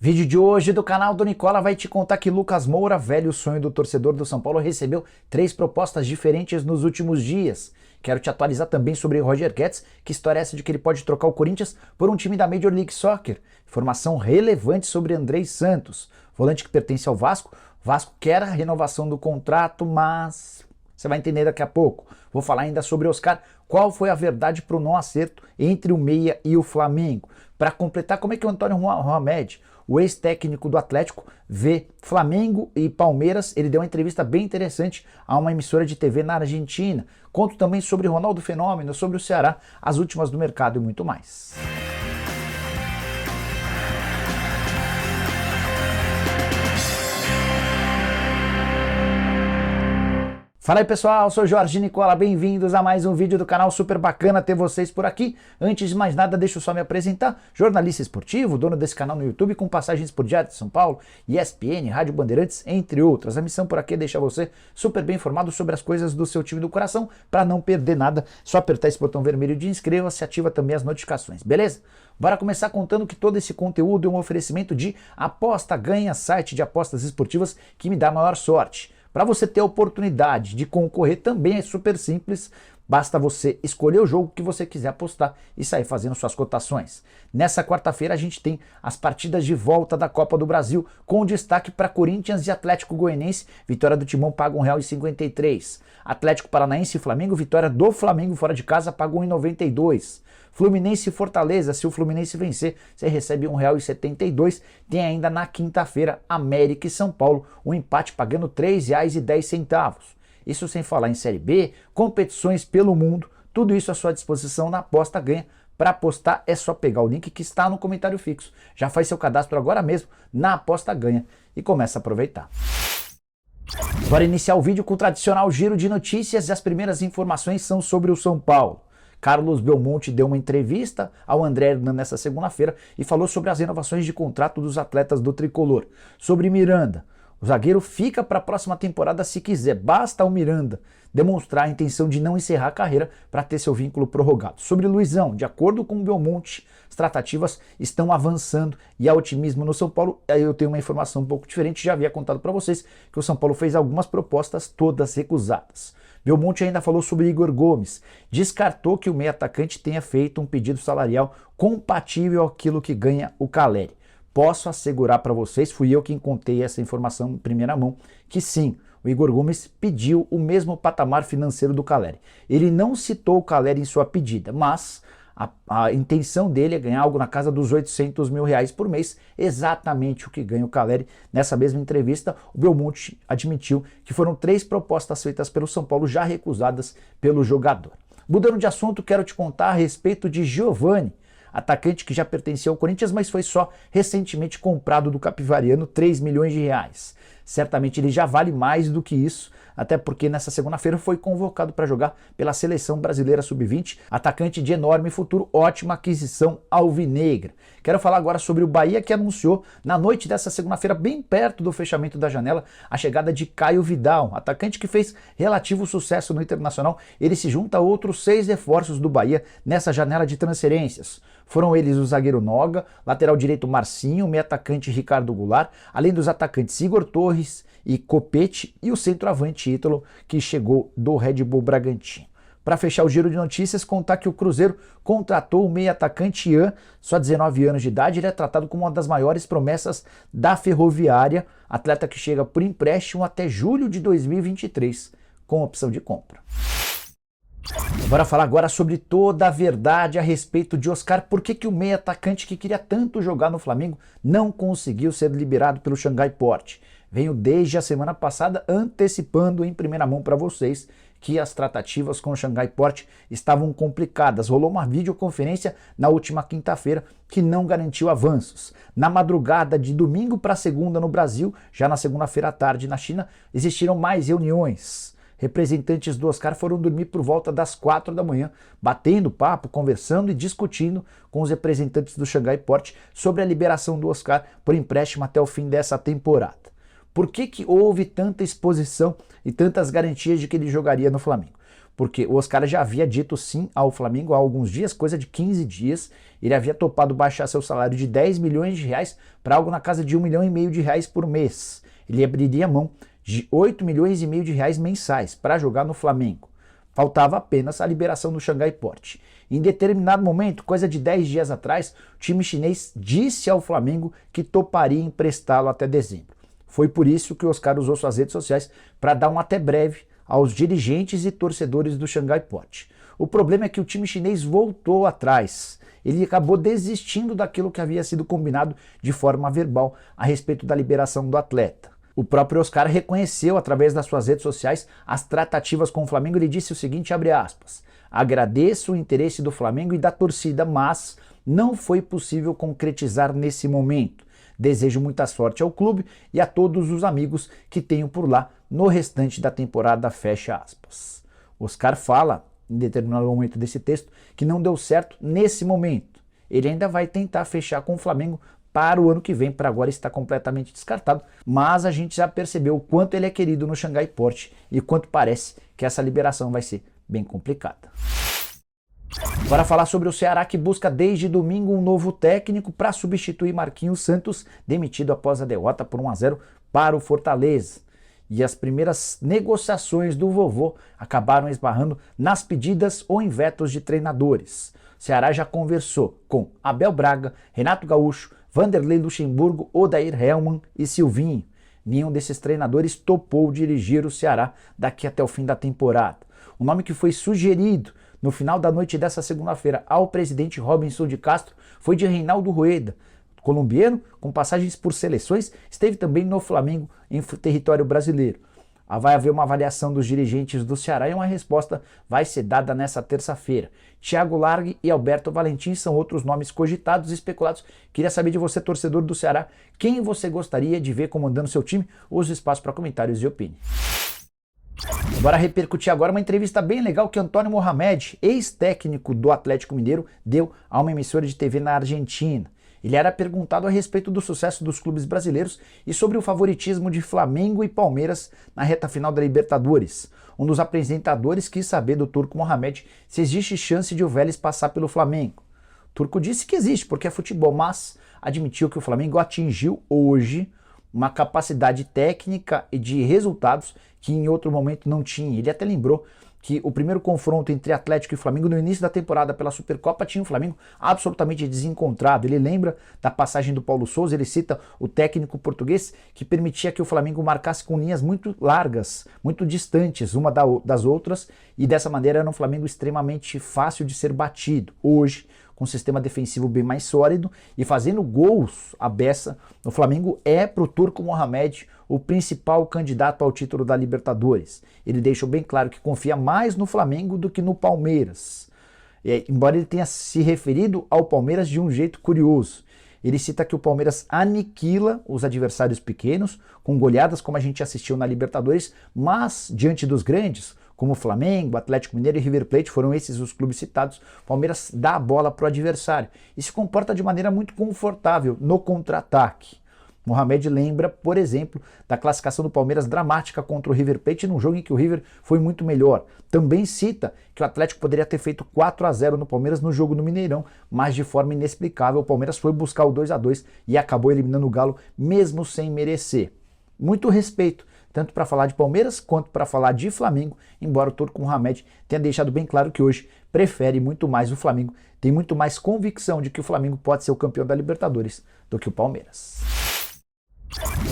Vídeo de hoje do canal do Nicola vai te contar que Lucas Moura, velho sonho do torcedor do São Paulo, recebeu 3 propostas diferentes nos últimos dias. Quero te atualizar também sobre Roger Guedes, que história é essa de que ele pode trocar o Corinthians por um time da Major League Soccer. Informação relevante sobre Andrei Santos, volante que pertence ao Vasco. O Vasco quer a renovação do contrato, mas você vai entender daqui a pouco. Vou falar ainda sobre Oscar, qual foi a verdade para o não acerto entre o Meia e o Flamengo. Para completar, como é que o Antônio Mohamed, o ex-técnico do Atlético, vê Flamengo e Palmeiras. Ele deu uma entrevista bem interessante a uma emissora de TV na Argentina. Conto também sobre Ronaldo Fenômeno, sobre o Ceará, as últimas do mercado e muito mais. Fala aí pessoal, eu sou Jorge Nicola, bem-vindos a mais um vídeo do canal, super bacana ter vocês por aqui. Antes de mais nada, deixa eu só me apresentar, jornalista esportivo, dono desse canal no YouTube com passagens por Diário de São Paulo, ESPN, Rádio Bandeirantes, entre outras. A missão por aqui é deixar você super bem informado sobre as coisas do seu time do coração, para não perder nada, só apertar esse botão vermelho de inscreva-se, ativa também as notificações, beleza? Bora começar contando que todo esse conteúdo é um oferecimento de Aposta Ganha, site de apostas esportivas que me dá a maior sorte. Para você ter a oportunidade de concorrer também é super simples, basta você escolher o jogo que você quiser apostar e sair fazendo suas cotações. Nessa quarta-feira a gente tem as partidas de volta da Copa do Brasil, com destaque para Corinthians e Atlético Goianiense, vitória do Timão paga R$ 1,53. Atlético Paranaense e Flamengo, vitória do Flamengo fora de casa paga R$ 1,92. Fluminense e Fortaleza, se o Fluminense vencer, você recebe R$ 1,72. Tem ainda na quinta-feira América e São Paulo, um empate pagando R$ 3,10. Isso sem falar em Série B, competições pelo mundo, tudo isso à sua disposição na Aposta Ganha. Para apostar é só pegar o link que está no comentário fixo. Já faz seu cadastro agora mesmo na Aposta Ganha e começa a aproveitar. Bora iniciar o vídeo com o tradicional giro de notícias e as primeiras informações são sobre o São Paulo. Carlos Belmonte deu uma entrevista ao André Hernan nessa segunda-feira e falou sobre as renovações de contrato dos atletas do Tricolor. Sobre Miranda, o zagueiro fica para a próxima temporada se quiser, basta o Miranda demonstrar a intenção de não encerrar a carreira para ter seu vínculo prorrogado. Sobre Luizão, de acordo com o Belmonte, as tratativas estão avançando e há otimismo no São Paulo. Aí eu tenho uma informação um pouco diferente, já havia contado para vocês que o São Paulo fez algumas propostas, todas recusadas. Belmonte ainda falou sobre Igor Gomes, descartou que o meio atacante tenha feito um pedido salarial compatível àquilo que ganha o Caleri. Posso assegurar para vocês, fui eu quem contei essa informação em primeira mão, que sim, o Igor Gomes pediu o mesmo patamar financeiro do Caleri. Ele não citou o Caleri em sua pedida, mas a intenção dele é ganhar algo na casa dos R$800 mil por mês, exatamente o que ganha o Caleri. Nessa mesma entrevista, o Belmonte admitiu que foram 3 propostas feitas pelo São Paulo já recusadas pelo jogador. Mudando de assunto, quero te contar a respeito de Giovani, atacante que já pertencia ao Corinthians, mas foi só recentemente comprado do Capivariano, R$3 milhões. Certamente ele já vale mais do que isso, até porque nessa segunda-feira foi convocado para jogar pela Seleção Brasileira Sub-20, atacante de enorme futuro, ótima aquisição alvinegra. Quero falar agora sobre o Bahia, que anunciou na noite dessa segunda-feira, bem perto do fechamento da janela, a chegada de Caio Vidal, atacante que fez relativo sucesso no Internacional. Ele se junta a outros 6 reforços do Bahia nessa janela de transferências. Foram eles o zagueiro Noga, lateral direito Marcinho, meio atacante Ricardo Goulart, além dos atacantes Igor Torres e Copete e o centroavante Ítalo, que chegou do Red Bull Bragantino. Para fechar o giro de notícias, contar que o Cruzeiro contratou o meio atacante Ian, só 19 anos de idade. Ele é tratado como uma das maiores promessas da Ferroviária, atleta que chega por empréstimo até julho de 2023, com opção de compra. Bora falar agora sobre toda a verdade a respeito de Oscar. Por que o meio atacante que queria tanto jogar no Flamengo não conseguiu ser liberado pelo Xangai Port? Venho desde a semana passada antecipando em primeira mão para vocês que as tratativas com o Xangai Port estavam complicadas. Rolou uma videoconferência na última quinta-feira que não garantiu avanços. Na madrugada de domingo para segunda no Brasil, já na segunda-feira à tarde na China, existiram mais reuniões. Representantes do Oscar foram dormir por volta das 4 da manhã, batendo papo, conversando e discutindo com os representantes do Xangai Port sobre a liberação do Oscar por empréstimo até o fim dessa temporada. Por que houve tanta exposição e tantas garantias de que ele jogaria no Flamengo? porque o Oscar já havia dito sim ao Flamengo há alguns dias, coisa de 15 dias, ele havia topado baixar seu salário de 10 milhões de reais para algo na casa de 1,5 milhão de reais por mês. Ele abriria mão de 8 milhões e meio de reais mensais para jogar no Flamengo. Faltava apenas a liberação do Xangai Port. Em determinado momento, coisa de 10 dias atrás, o time chinês disse ao Flamengo que toparia emprestá-lo até dezembro. Foi por isso que o Oscar usou suas redes sociais para dar um até breve aos dirigentes e torcedores do Xangai Port. O problema é que o time chinês voltou atrás. Ele acabou desistindo daquilo que havia sido combinado de forma verbal a respeito da liberação do atleta. O próprio Oscar reconheceu através das suas redes sociais as tratativas com o Flamengo. Ele disse o seguinte, abre aspas, agradeço o interesse do Flamengo e da torcida, mas não foi possível concretizar nesse momento. Desejo muita sorte ao clube e a todos os amigos que tenho por lá no restante da temporada, fecha aspas. Oscar fala, em determinado momento desse texto, que não deu certo nesse momento. Ele ainda vai tentar fechar com o Flamengo para o ano que vem, para agora está completamente descartado, mas a gente já percebeu o quanto ele é querido no Xangai Port e quanto parece que essa liberação vai ser bem complicada. Bora falar sobre o Ceará, que busca desde domingo um novo técnico para substituir Marquinhos Santos, demitido após a derrota por 1-0 para o Fortaleza. E as primeiras negociações do vovô acabaram esbarrando nas pedidas ou em vetos de treinadores. O Ceará já conversou com Abel Braga, Renato Gaúcho, Vanderlei Luxemburgo, Odair Hellmann e Silvinho. Nenhum desses treinadores topou dirigir o Ceará daqui até o fim da temporada. O nome que foi sugerido no final da noite dessa segunda-feira ao presidente Robinson de Castro foi de Reinaldo Rueda, colombiano, com passagens por seleções, esteve também no Flamengo em território brasileiro. Vai haver uma avaliação dos dirigentes do Ceará e uma resposta vai ser dada nessa terça-feira. Thiago Largue e Alberto Valentim são outros nomes cogitados e especulados. Queria saber de você, torcedor do Ceará, quem você gostaria de ver comandando seu time? Use o espaço para comentários e opine. Bora repercutir agora uma entrevista bem legal que Antônio Mohamed, ex-técnico do Atlético Mineiro, deu a uma emissora de TV na Argentina. Ele era perguntado a respeito do sucesso dos clubes brasileiros e sobre o favoritismo de Flamengo e Palmeiras na reta final da Libertadores. Um dos apresentadores quis saber do Turco Mohamed se existe chance de o Vélez passar pelo Flamengo. O Turco disse que existe, porque é futebol, mas admitiu que o Flamengo atingiu hoje uma capacidade técnica e de resultados que em outro momento não tinha. Ele até lembrou que o primeiro confronto entre Atlético e Flamengo no início da temporada pela Supercopa tinha o Flamengo absolutamente desencontrado. Ele lembra da passagem do Paulo Sousa, ele cita o técnico português que permitia que o Flamengo marcasse com linhas muito largas, muito distantes uma das outras, e dessa maneira era um Flamengo extremamente fácil de ser batido. Hoje, com um sistema defensivo bem mais sólido e fazendo gols à beça, o Flamengo é para o Turco Mohamed o principal candidato ao título da Libertadores. Ele deixou bem claro que confia mais no Flamengo do que no Palmeiras. Embora ele tenha se referido ao Palmeiras de um jeito curioso. Ele cita que o Palmeiras aniquila os adversários pequenos, com goleadas como a gente assistiu na Libertadores, mas diante dos grandes, como Flamengo, Atlético Mineiro e River Plate, foram esses os clubes citados, o Palmeiras dá a bola para o adversário e se comporta de maneira muito confortável no contra-ataque. Mohamed lembra, por exemplo, da classificação do Palmeiras dramática contra o River Plate num jogo em que o River foi muito melhor. Também cita que o Atlético poderia ter feito 4-0 no Palmeiras no jogo no Mineirão, mas de forma inexplicável o Palmeiras foi buscar o 2-2 e acabou eliminando o Galo mesmo sem merecer. Muito respeito, tanto para falar de Palmeiras quanto para falar de Flamengo, embora o Turco Mohamed tenha deixado bem claro que hoje prefere muito mais o Flamengo, tem muito mais convicção de que o Flamengo pode ser o campeão da Libertadores do que o Palmeiras.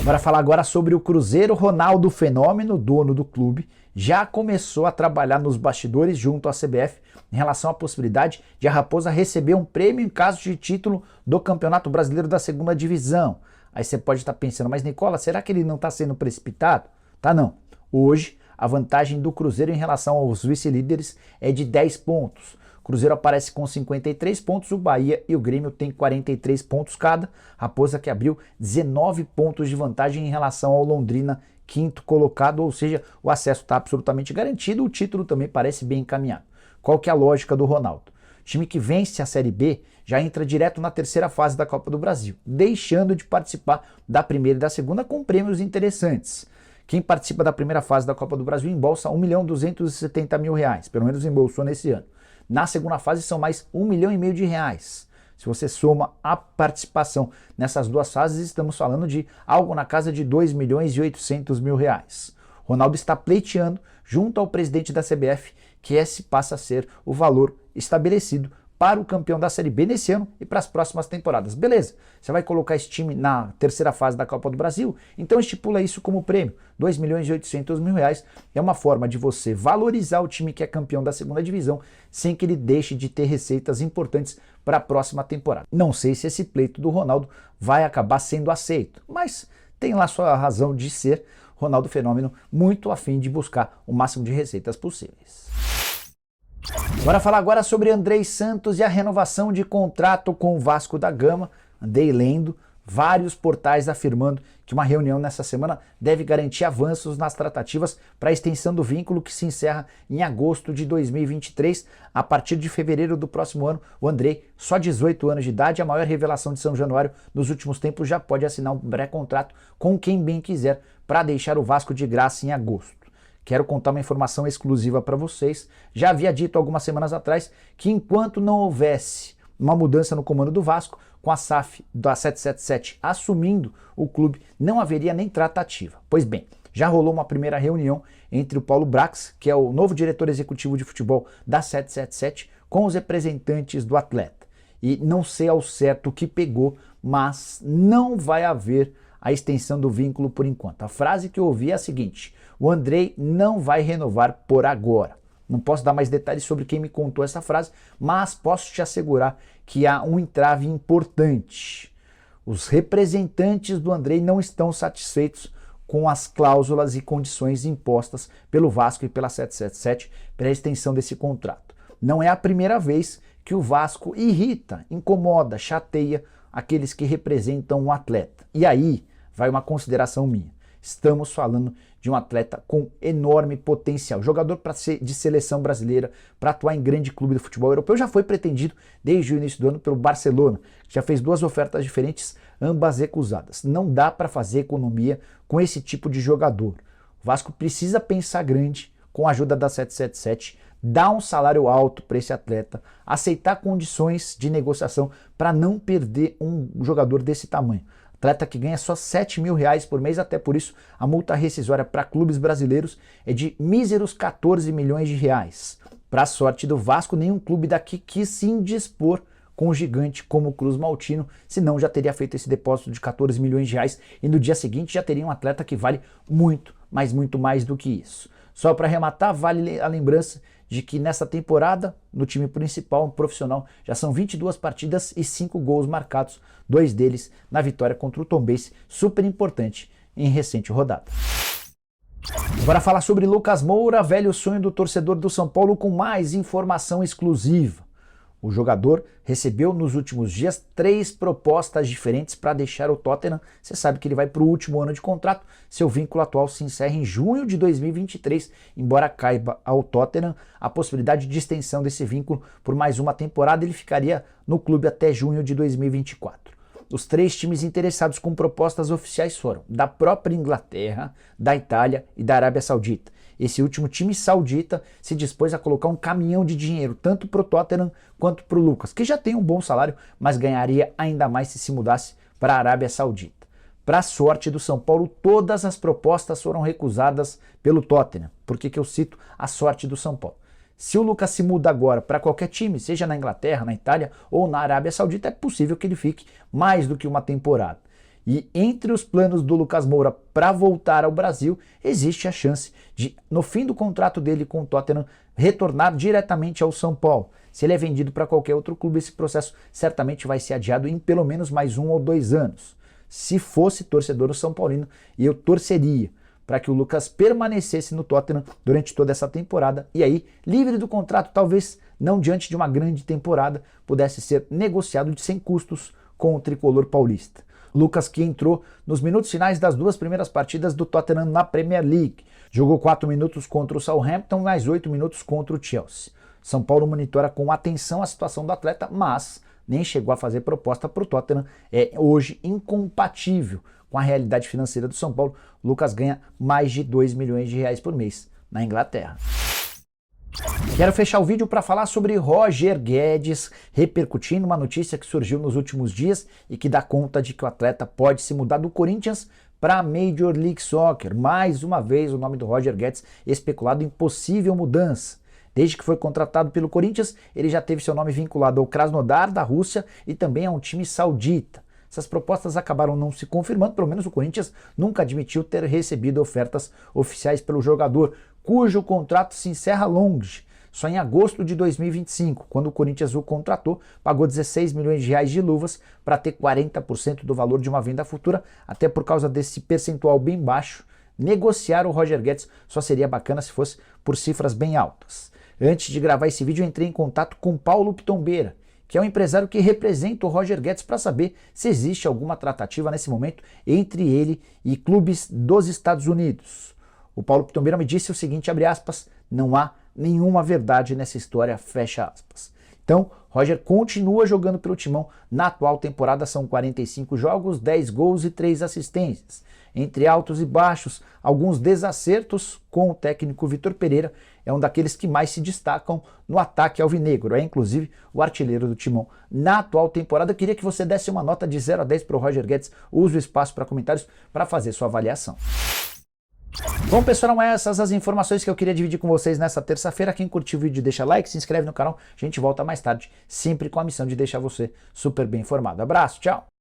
Bora falar agora sobre o Cruzeiro. Ronaldo Fenômeno, dono do clube, já começou a trabalhar nos bastidores junto à CBF em relação à possibilidade de a Raposa receber um prêmio em caso de título do Campeonato Brasileiro da Segunda Divisão. Aí você pode estar pensando, mas Nicola, será que ele não está sendo precipitado? Tá não. Hoje, a vantagem do Cruzeiro em relação aos vice-líderes é de 10 pontos. O Cruzeiro aparece com 53 pontos, o Bahia e o Grêmio têm 43 pontos cada. Raposa que abriu 19 pontos de vantagem em relação ao Londrina, quinto colocado, ou seja, o acesso está absolutamente garantido, o título também parece bem encaminhado. Qual que é a lógica do Ronaldo? O time que vence a Série B já entra direto na terceira fase da Copa do Brasil, deixando de participar da primeira e da segunda com prêmios interessantes. Quem participa da primeira fase da Copa do Brasil embolsa R$ 1.270.000, pelo menos embolsou nesse ano. Na segunda fase são mais R$ 1,5 milhão. Se você soma a participação nessas duas fases, estamos falando de algo na casa de R$ 2.800.000. Ronaldo está pleiteando junto ao presidente da CBF que esse passa a ser o valor estabelecido para o campeão da Série B nesse ano e para as próximas temporadas. Beleza, você vai colocar esse time na terceira fase da Copa do Brasil, então estipula isso como prêmio, R$ 2.800.000. É uma forma de você valorizar o time que é campeão da segunda divisão sem que ele deixe de ter receitas importantes para a próxima temporada. Não sei se esse pleito do Ronaldo vai acabar sendo aceito, mas tem lá sua razão de ser. Ronaldo Fenômeno muito afim de buscar o máximo de receitas possíveis. Bora falar agora sobre Andrei Santos e a renovação de contrato com o Vasco da Gama. Andei lendo vários portais afirmando que uma reunião nessa semana deve garantir avanços nas tratativas para a extensão do vínculo que se encerra em agosto de 2023. A partir de fevereiro do próximo ano, o Andrei, só 18 anos de idade, a maior revelação de São Januário nos últimos tempos, já pode assinar um pré-contrato com quem bem quiser para deixar o Vasco de graça em agosto. Quero contar uma informação exclusiva para vocês. Já havia dito algumas semanas atrás que enquanto não houvesse uma mudança no comando do Vasco, com a SAF da 777 assumindo o clube, não haveria nem tratativa. Pois bem, já rolou uma primeira reunião entre o Paulo Brax, que é o novo diretor executivo de futebol da 777, com os representantes do atleta. E não sei ao certo o que pegou, mas não vai haver a extensão do vínculo por enquanto. A frase que eu ouvi é a seguinte: o Andrei não vai renovar por agora. Não posso dar mais detalhes sobre quem me contou essa frase, mas posso te assegurar que há um entrave importante. Os representantes do Andrei não estão satisfeitos com as cláusulas e condições impostas pelo Vasco e pela 777 para a extensão desse contrato. Não é a primeira vez que o Vasco irrita, incomoda, chateia aqueles que representam um atleta. E aí vai uma consideração minha. Estamos falando de um atleta com enorme potencial, jogador de seleção brasileira, para atuar em grande clube do futebol europeu. Já foi pretendido desde o início do ano pelo Barcelona, que já fez duas ofertas diferentes, ambas recusadas. Não dá para fazer economia com esse tipo de jogador. O Vasco precisa pensar grande com a ajuda da 777, dar um salário alto para esse atleta, aceitar condições de negociação para não perder um jogador desse tamanho. Atleta que ganha só R$ 7.000 por mês, até por isso a multa rescisória para clubes brasileiros é de míseros 14 milhões de reais. Para a sorte do Vasco, nenhum clube daqui quis se indispor com um gigante como o Cruz Maltino, senão já teria feito esse depósito de 14 milhões de reais e no dia seguinte já teria um atleta que vale muito, mas muito mais do que isso. Só para arrematar, vale a lembrança de que nessa temporada, no time principal, profissional, já são 22 partidas e 5 gols marcados, 2 deles na vitória contra o Tombense, super importante em recente rodada. Agora falar sobre Lucas Moura, velho sonho do torcedor do São Paulo, com mais informação exclusiva. O jogador recebeu nos últimos dias 3 propostas diferentes para deixar o Tottenham. Você sabe que ele vai para o último ano de contrato. Seu vínculo atual se encerra em junho de 2023, embora caiba ao Tottenham a possibilidade de extensão desse vínculo por mais uma temporada. Ele ficaria no clube até junho de 2024. Os 3 times interessados com propostas oficiais foram da própria Inglaterra, da Itália e da Arábia Saudita. Esse último time saudita se dispôs a colocar um caminhão de dinheiro tanto para o Tottenham quanto para o Lucas, que já tem um bom salário, mas ganharia ainda mais se mudasse para a Arábia Saudita. Para a sorte do São Paulo, todas as propostas foram recusadas pelo Tottenham. Por que eu cito a sorte do São Paulo? Se o Lucas se muda agora para qualquer time, seja na Inglaterra, na Itália ou na Arábia Saudita, é possível que ele fique mais do que uma temporada. E entre os planos do Lucas Moura para voltar ao Brasil, existe a chance de, no fim do contrato dele com o Tottenham, retornar diretamente ao São Paulo. Se ele é vendido para qualquer outro clube, esse processo certamente vai ser adiado em pelo menos mais 1 ou 2 anos. Se fosse torcedor do São Paulino, eu torceria para que o Lucas permanecesse no Tottenham durante toda essa temporada e aí, livre do contrato, talvez não diante de uma grande temporada, pudesse ser negociado sem custos com o tricolor paulista. Lucas, que entrou nos minutos finais das 2 primeiras partidas do Tottenham na Premier League. Jogou 4 minutos contra o Southampton, mais 8 minutos contra o Chelsea. São Paulo monitora com atenção a situação do atleta, mas nem chegou a fazer proposta para o Tottenham. É hoje incompatível com a realidade financeira do São Paulo, o Lucas ganha mais de 2 milhões de reais por mês na Inglaterra. Quero fechar o vídeo para falar sobre Roger Guedes, repercutindo uma notícia que surgiu nos últimos dias e que dá conta de que o atleta pode se mudar do Corinthians para a Major League Soccer. Mais uma vez o nome do Roger Guedes especulado em possível mudança. Desde que foi contratado pelo Corinthians, ele já teve seu nome vinculado ao Krasnodar da Rússia e também a um time saudita. Essas propostas acabaram não se confirmando, pelo menos o Corinthians nunca admitiu ter recebido ofertas oficiais pelo jogador, cujo contrato se encerra longe, só em agosto de 2025, quando o Corinthians o contratou, pagou 16 milhões de reais de luvas para ter 40% do valor de uma venda futura, até por causa desse percentual bem baixo. Negociar o Roger Guedes só seria bacana se fosse por cifras bem altas. Antes de gravar esse vídeo, eu entrei em contato com Paulo Pitombeira, que é um empresário que representa o Roger Guedes, para saber se existe alguma tratativa nesse momento entre ele e clubes dos Estados Unidos. O Paulo Pitombeira me disse o seguinte, abre aspas, não há nenhuma verdade nessa história, fecha aspas. Então, Roger continua jogando pelo Timão. Na atual temporada são 45 jogos, 10 gols e 3 assistências. Entre altos e baixos, alguns desacertos com o técnico Vitor Pereira, é um daqueles que mais se destacam no ataque alvinegro, é inclusive o artilheiro do Timão. Na atual temporada, eu queria que você desse uma nota de 0 a 10 para o Roger Guedes. Use o espaço para comentários para fazer sua avaliação. Bom, pessoal, essas as informações que eu queria dividir com vocês nessa terça-feira. Quem curtiu o vídeo, deixa like, se inscreve no canal. A gente volta mais tarde, sempre com a missão de deixar você super bem informado. Abraço, tchau!